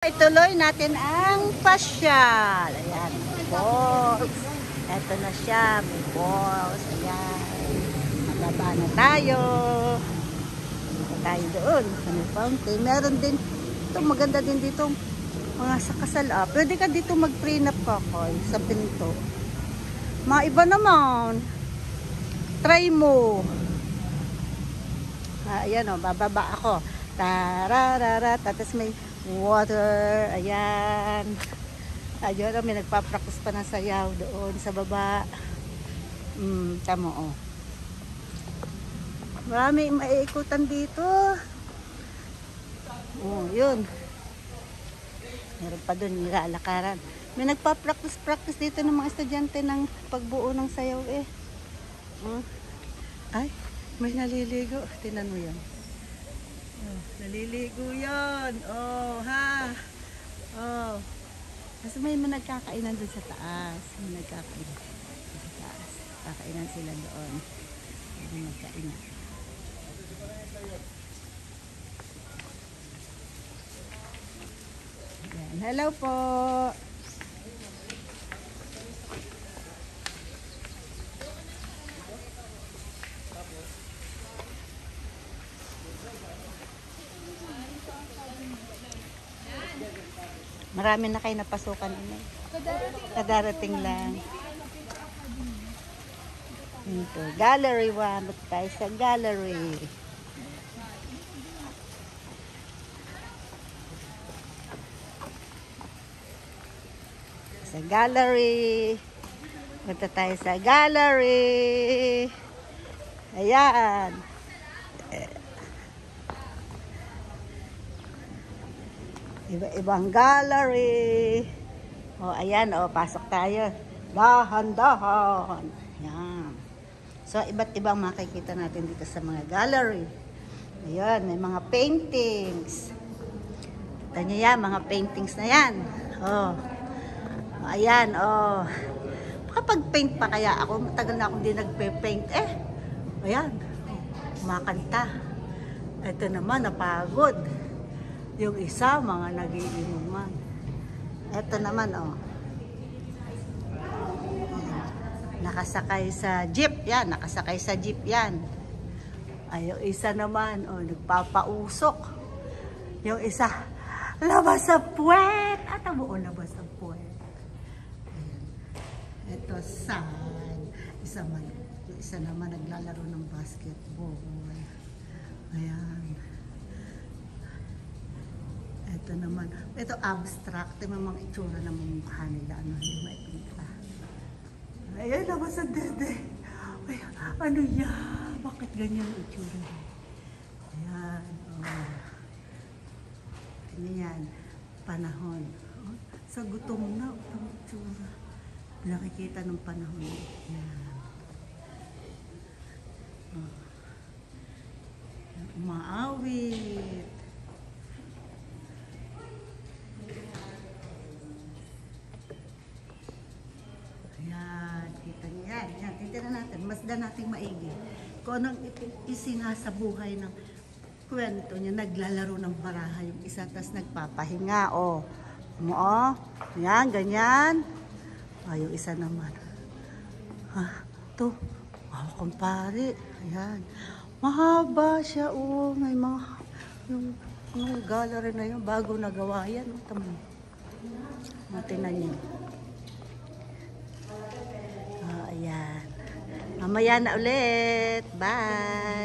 Ituloy natin ang pasyal. Ayan, balls. Ito na siya, may balls. Ayan. Magaba na tayo. Dito tayo doon sa may fountain. Meron din, ito maganda din dito. Mga sakasal. Pwede ka dito mag-prenup kakoy sa pinto. Maiba naman. Try mo. Ayan o, bababa ako. Tararara. Tapos may water. Ayan. Ayun, may nagpa-practice pa ng sayaw doon sa baba. Tamo o. Marami maiikutan dito. Yun. Meron pa doon nilalakaran. May nagpa-practice dito ng mga estudyante ng pagbuo ng sayaw eh. Ay, may naliligo. Tingnan mo yan. Naliligo yan. Kasi may nagkakainan doon sa taas. May nagkakainan sa taas. Kakainan sila doon. May nagkainan. Yan. Hello po. Marami na kayo napasukan din. Kadarating lang. Ito, gallery 1. Look tayo sa gallery. Sa gallery. Punta tayo sa gallery. Ayan. Iba-ibang gallery. Ayan, pasok tayo. Dahan-dahan. Ayan. So, iba't ibang makikita natin dito sa mga gallery. Ayan, may mga paintings. Kita nyo yan, mga paintings na yan. Ayan, Makapag-paint pa kaya ako. Matagal na akong di nagpe-paint. Ayan. Kumakanta. Ito naman, napagod. Yung isa, mga nagiinuman. Ito naman, nakasakay sa jeep. Yan, nakasakay sa jeep yan. Ay, yung isa naman, nagpapausok. Yung isa, labas sa puwet. At ang buo, labas sa puwet. Ito, side. Yung isa naman, naglalaro ng basketball. Ayan. Ito naman, ito abstract, yung mga itsura ng mga mukha nila, hindi maipinta. Ayan, labas ang dede. Ay, ano yan? Bakit ganyan ang itsura niya? Ayan, Ganyan, panahon. Sa gutom na, ang itsura. Nakikita ng panahon. Ayan. Umaawit. Yan, titignan natin. Masdan natin maigi. Kung anong isinasa buhay ng kwento niya, naglalaro ng baraha yung isa, tas nagpapahinga, Yan, ganyan. Yung isa naman. Ito. Kumpare. Ayan. Mahaba siya, May mga, yung gallery na yun, bago nagawa yan. Tama. Matinan niyo. Ayan. Mamaya na ulit. Bye!